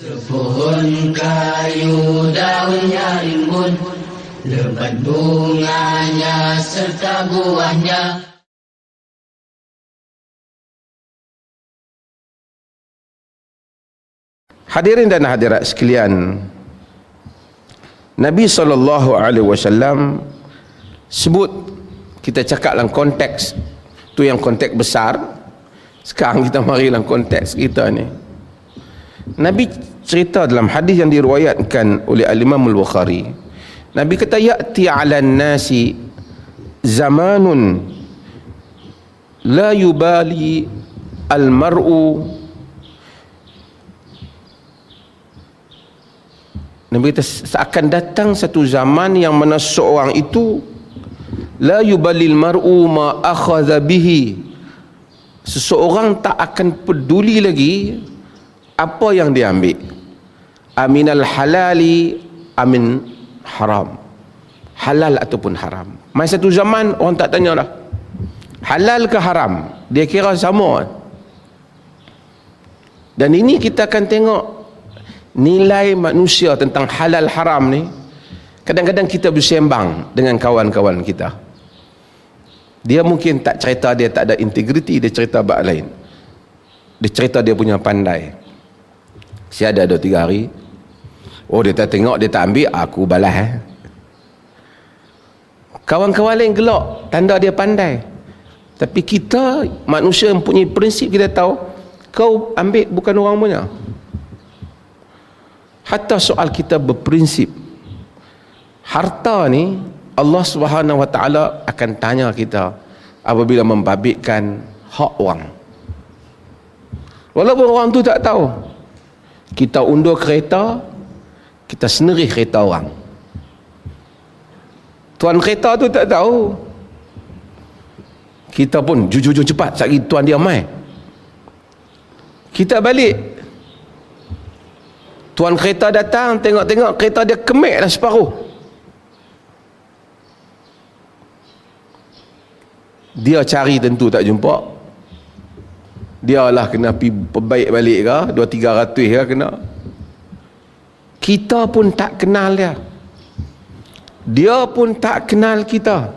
Sepohon kayu daunnya rimbun, lebat bunganya serta buahnya. Hadirin dan hadirat sekalian, Nabi SAW sebut, kita cakap dalam konteks tu, yang konteks besar. Sekarang kita mari dalam konteks kita ni. Nabi cerita dalam hadis yang diriwayatkan oleh Al-Imam Al-Bukhari, Nabi kata, ya'ti 'alan nasi zamanun la yubali al-mar'u. Nabi kata, akan datang satu zaman yang mana seorang itu la yubalil mar'u ma akhadha bihi, seseorang tak akan peduli lagi apa yang dia ambil, aminal halali amin haram, halal ataupun haram. Masa satu zaman orang tak tanya dah halal ke haram, dia kira sama. Dan ini kita akan tengok nilai manusia tentang halal haram ni. Kadang-kadang kita bersembang dengan kawan-kawan kita, dia mungkin tak cerita dia tak ada integriti, dia cerita bab lain. Dia cerita dia punya pandai. Saya ada 2-3 hari, oh dia tak tengok, dia tak ambil, aku balas. Kawan-kawan lain gelak, tanda dia pandai. Tapi kita manusia yang punya prinsip, kita tahu kau ambil bukan orang punya. Hatta soal kita berprinsip harta ni, Allah Subhanahu Wa Taala akan tanya kita apabila membabitkan hak orang. Walaupun orang tu tak tahu, kita undur kereta, kita senerih kereta orang. Tuan kereta tu tak tahu, kita pun jujur cepat sekali tuan dia mai, kita balik. Tuan kereta datang, tengok-tengok kereta dia kemek dah separuh. Dia cari tentu tak jumpa. Dia lah kena pergi perbaik balik ke, 200-300 ke kena. Kita pun tak kenal dia, dia pun tak kenal kita.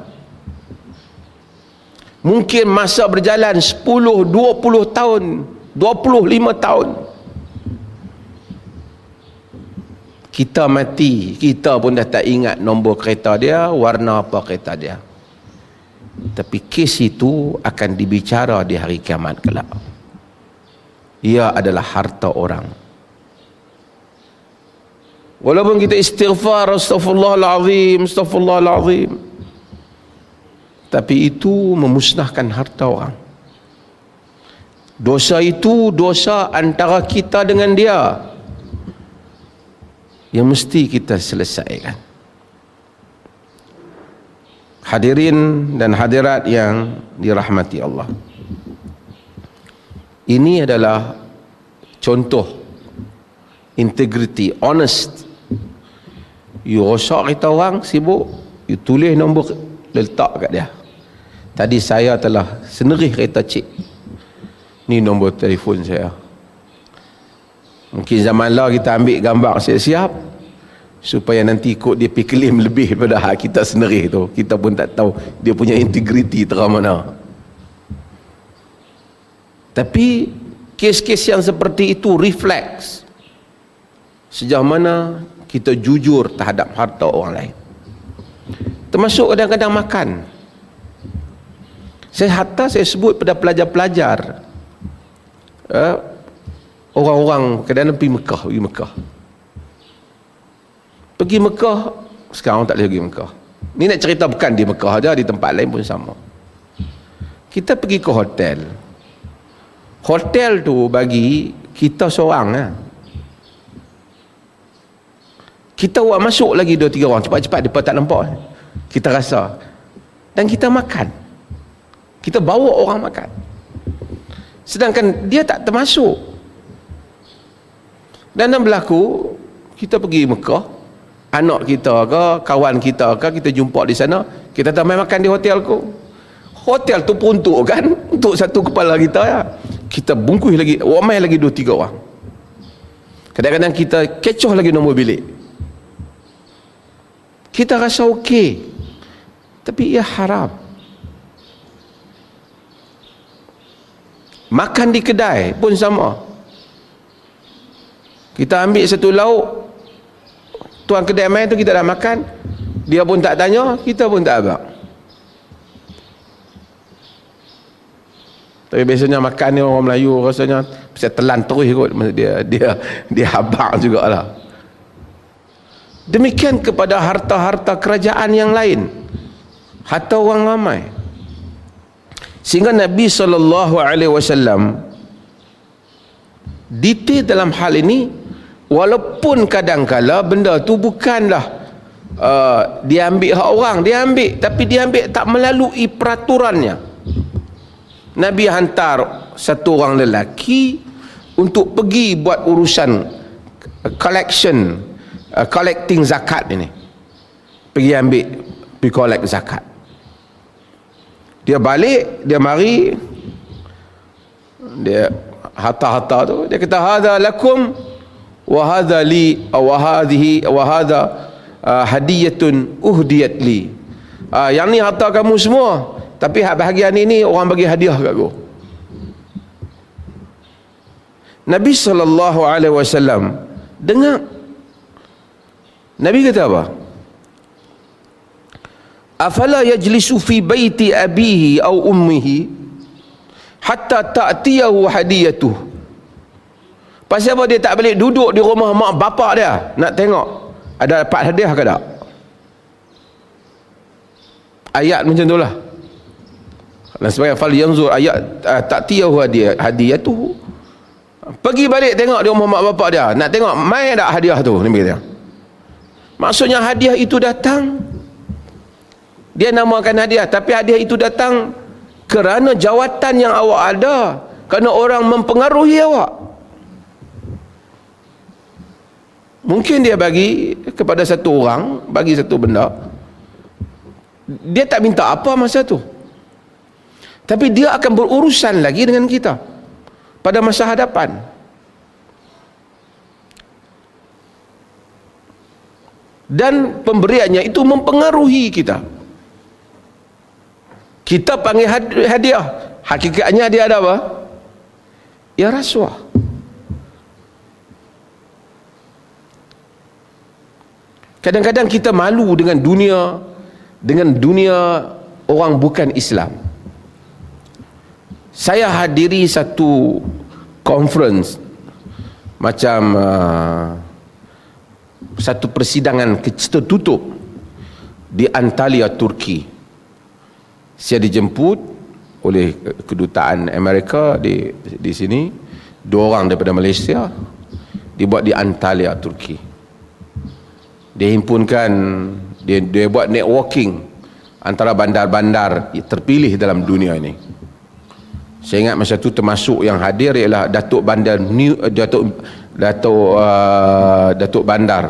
Mungkin masa berjalan 10, 20 tahun, 25 tahun, kita mati, kita pun dah tak ingat nombor kereta dia, warna apa kereta dia. Tapi kes itu akan dibicara di hari kiamat kelak. Ia adalah harta orang. Walaupun kita istighfar, astaghfirullahalazim, astaghfirullahalazim, tapi itu memusnahkan harta orang. Dosa itu dosa antara kita dengan dia, yang mesti kita selesaikan. Hadirin dan hadirat yang dirahmati Allah, ini adalah contoh integriti, honest. You rosak kereta orang, sibuk, you tulis nombor, letak kat dia. Tadi saya telah senerih kereta cik, ni nombor telefon saya. Mungkin zaman lah kita ambil gambar siap-siap, supaya nanti ikut dia pergi claim lebih daripada hak kita senerih tu. Kita pun tak tahu dia punya integriti terang mana. Tapi kes-kes yang seperti itu refleks sejauh mana kita jujur terhadap harta orang lain. Termasuk kadang-kadang makan. Saya sebut pada pelajar-pelajar, orang-orang kadang-kadang pergi Mekah. Pergi Mekah, sekarang tak boleh pergi Mekah. Ni nak cerita bukan di Mekah aja, di tempat lain pun sama. Kita pergi ke hotel. Hotel tu bagi kita seorang lah. Kita buat masuk lagi 2-3 orang, cepat-cepat depa tak nampak. Kita rasa. Dan kita makan. Kita bawa orang makan. Sedangkan dia tak termasuk. Dan berlaku, kita pergi Mekah, anak kita ke, kawan kita ke, kita jumpa di sana, kita tak main makan di hotel ku. Hotel tu peruntuk kan untuk satu kepala kita ya. Kita bungkus lagi, ramai lagi 2-3 orang. Kadang-kadang kita kecoh lagi nombor bilik. Kita rasa okey, tapi ia haram. Makan di kedai pun sama. Kita ambil satu lauk, tuan kedai main tu kita dah makan, dia pun tak tanya, kita pun tak abang. Tapi biasanya makan ni orang Melayu rasanya pasal telan terus kot, dia habaq jugalah. Demikian kepada harta-harta kerajaan yang lain, harta orang ramai. Sehingga Nabi SAW detail dalam hal ini, walaupun kadang-kala benda tu bukanlah dia ambil hak orang, dia ambil, tapi dia ambil tak melalui peraturannya. Nabi hantar satu orang lelaki untuk pergi buat urusan collecting zakat ini. Pergi ambil, pergi collect zakat. Dia balik, dia mari, dia harta-harta tu, dia kata hadza lakum wa hadza li wa hadhihi wa hadza hadiyatun uhdiyat li. Yang ni harta kamu semua, tapi hak bahagian ini orang bagi hadiah kat aku. Nabi SAW dengar. Nabi kata apa? Afala yajlisu fi baiti abihi au ummihi hatta ta'tiyahu hadiyatuh. Pasal apa dia tak balik duduk di rumah mak bapak dia nak tengok ada dapat hadiah ke tak? Ayat macam itulah. Dan sebagai fal yanzur ayat ta'tiyahu hadiyatuh. Pergi balik tengok di rumah mak bapak dia, nak tengok mai tak hadiah tu, Nabi kata. Maksudnya hadiah itu datang, dia namakan hadiah, tapi hadiah itu datang kerana jawatan yang awak ada, kerana orang mempengaruhi awak. Mungkin dia bagi kepada satu orang, bagi satu benda, dia tak minta apa masa tu, tapi dia akan berurusan lagi dengan kita pada masa hadapan. Dan pemberiannya itu mempengaruhi kita. Kita panggil hadiah, hakikatnya dia ada apa? Ya rasuah. Kadang-kadang kita malu dengan dunia orang bukan Islam. Saya hadiri satu conference macam satu persidangan tertutup di Antalya, Turki. Saya dijemput oleh kedutaan Amerika di sini, 2 orang daripada Malaysia, dibuat di Antalya, Turki. Dia himpunkan, dia buat networking antara bandar-bandar terpilih dalam dunia ini. Saya ingat masa tu termasuk yang hadir ialah Datuk Bandar Datuk Bandar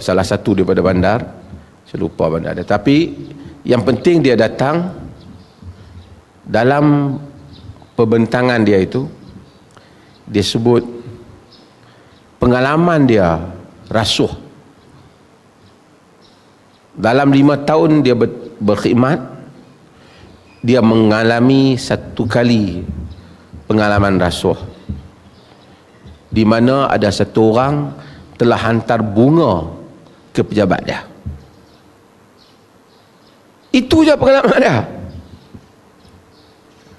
salah satu daripada bandar, saya lupa bandar dia. Tapi yang penting dia datang, dalam pembentangan dia itu dia sebut pengalaman dia rasuh. Dalam 5 tahun dia berkhidmat, dia mengalami 1 kali pengalaman rasuh, di mana ada satu orang telah hantar bunga ke pejabat dia. Itu je pengalaman dia.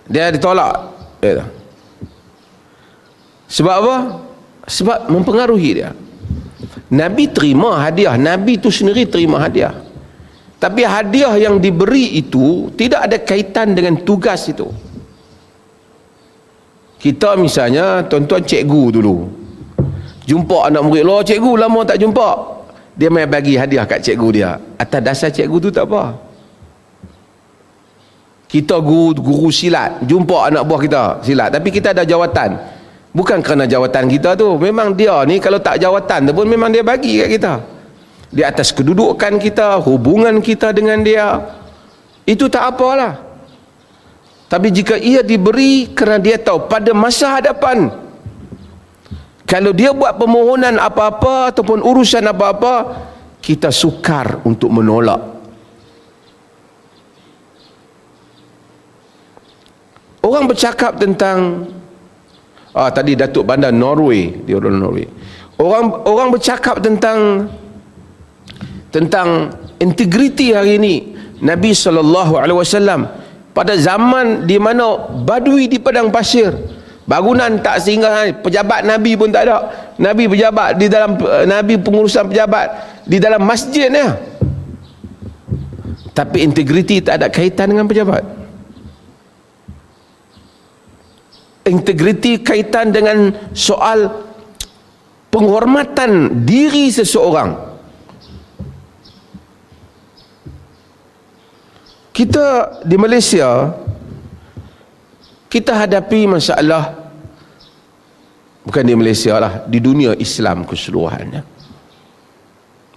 Dia ditolak. Sebab apa? Sebab mempengaruhi dia. Nabi terima hadiah, Nabi tu sendiri terima hadiah, tapi hadiah yang diberi itu tidak ada kaitan dengan tugas itu. Kita misalnya, tuan-tuan cikgu dulu jumpa anak murid, loh cikgu lama tak jumpa, dia mai bagi hadiah kat cikgu dia, atas dasar cikgu tu tak apa. Kita guru silat, jumpa anak buah kita silat, tapi kita ada jawatan, bukan kerana jawatan kita tu, memang dia ni kalau tak jawatan tu pun memang dia bagi kat kita, di atas kedudukan kita, hubungan kita dengan dia, itu tak apalah. Tapi jika ia diberi kerana dia tahu pada masa hadapan, kalau dia buat permohonan apa-apa ataupun urusan apa-apa, kita sukar untuk menolak. Orang bercakap tentang tadi Datuk Bandar Norway, dia orang Norway. Orang bercakap tentang integriti hari ini. Nabi SAW pada zaman di mana badui di padang pasir, bangunan tak singgah, pejabat Nabi pun tak ada. Nabi pejabat di dalam, Nabi pengurusan pejabat di dalam masjid ya. Tapi integriti tak ada kaitan dengan pejabat. Integriti kaitan dengan soal penghormatan diri seseorang. Kita di Malaysia, kita hadapi masalah, bukan di Malaysia lah, di dunia Islam keseluruhannya.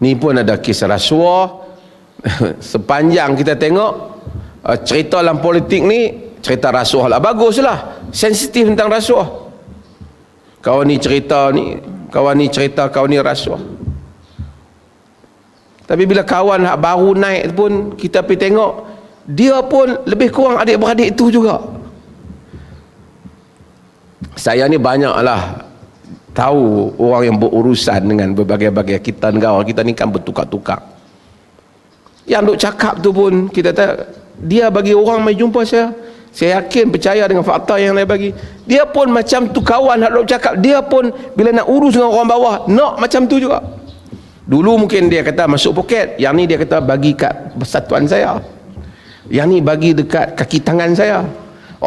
Ni pun ada kisah rasuah. Sepanjang kita tengok cerita dalam politik ni, cerita rasuah lah, bagus lah, sensitif tentang rasuah. Kawan ni cerita ni, kawan ni cerita, kawan ni rasuah. Tapi bila kawan hak baru naik pun, kita pergi tengok, dia pun lebih kurang adik-beradik itu juga. Saya ni banyaklah tahu orang yang berurusan dengan berbagai-bagai kita, negara kita ni kan bertukar-tukar. Yang duk cakap tu pun kita tahu, dia bagi orang mai jumpa saya yakin percaya dengan fakta yang saya bagi. Dia pun macam tu, kawan hak duk cakap, dia pun bila nak urus dengan orang bawah nak macam tu juga. Dulu mungkin dia kata masuk poket, yang ni dia kata bagi kat persatuan saya, yang ni bagi dekat kaki tangan saya,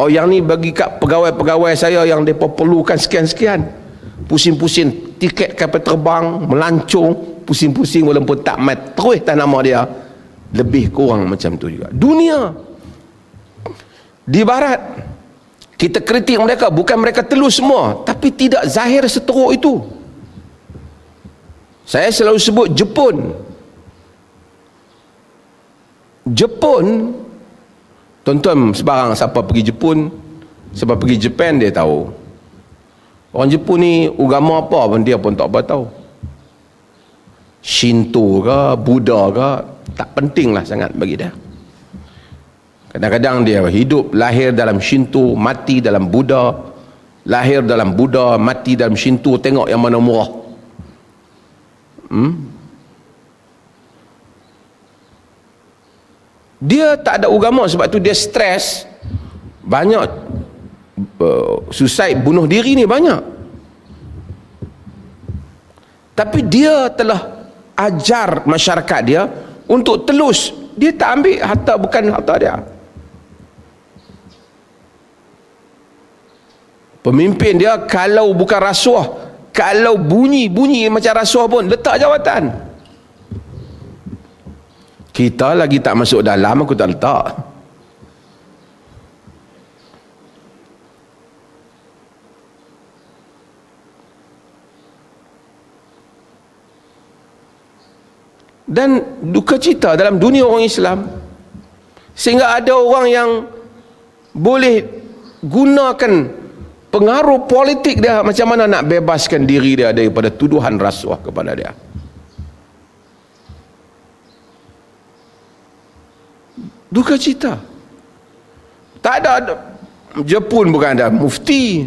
yang ni bagi kat pegawai-pegawai saya yang mereka perlukan sekian-sekian. Pusing-pusing tiket kapal terbang, melancong, pusing-pusing walaupun tak mat, terus tak nama dia. Lebih kurang macam tu juga dunia. Di barat kita kritik mereka, bukan mereka telus semua, tapi tidak zahir seteruk itu. Saya selalu sebut Jepun, tuan-tuan sebarang siapa pergi Jepun, siapa pergi Japan dia tahu. Orang Jepun ni agama apa pun dia pun tak apa tahu. Shinto ke, Buddha ke, tak penting lah sangat bagi dia. Kadang-kadang dia hidup, lahir dalam Shinto, mati dalam Buddha, lahir dalam Buddha, mati dalam Shinto, tengok yang mana murah. Dia tak ada agama, sebab tu dia stres. Banyak suicide, bunuh diri ni banyak. Tapi dia telah ajar masyarakat dia untuk telus. Dia tak ambil harta, bukan harta dia. Pemimpin dia kalau bukan rasuah, kalau bunyi macam rasuah pun letak jawatan. Kita lagi tak masuk dalam, aku tak letak. Dan duka cita dalam dunia orang Islam, sehingga ada orang yang boleh gunakan pengaruh politik dia macam mana nak bebaskan diri dia daripada tuduhan rasuah kepada dia. Duka cita. Tak ada, Jepun bukan ada mufti,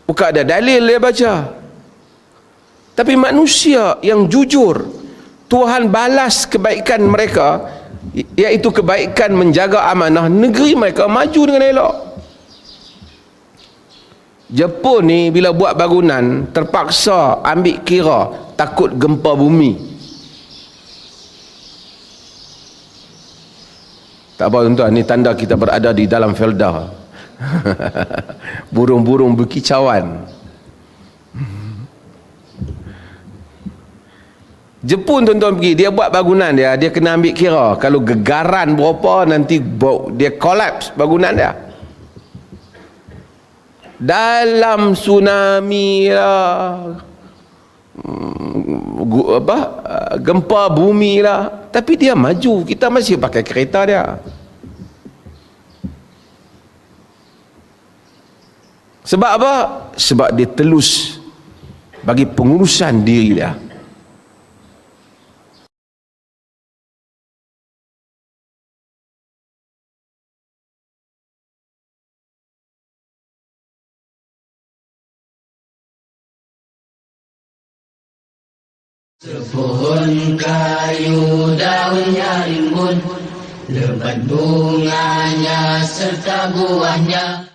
bukan ada dalil dia baca. Tapi manusia yang jujur, Tuhan balas kebaikan mereka, iaitu kebaikan menjaga amanah, negeri mereka maju dengan elok. Jepun ni bila buat bangunan terpaksa ambil kira takut gempa bumi. Tak apa tuan-tuan, ni tanda kita berada di dalam felda. Burung-burung berkicauan. Jepun tuan-tuan pergi, dia buat bangunan dia kena ambil kira kalau gegaran berapa nanti dia collapse bangunan dia. Dalam tsunami lah, gempa bumi lah, tapi dia maju. Kita masih pakai kereta dia. Sebab apa? Sebab dia telus bagi pengurusan diri dia. Sepohon kayu daunnya rimbun, lebat bunganya serta buahnya.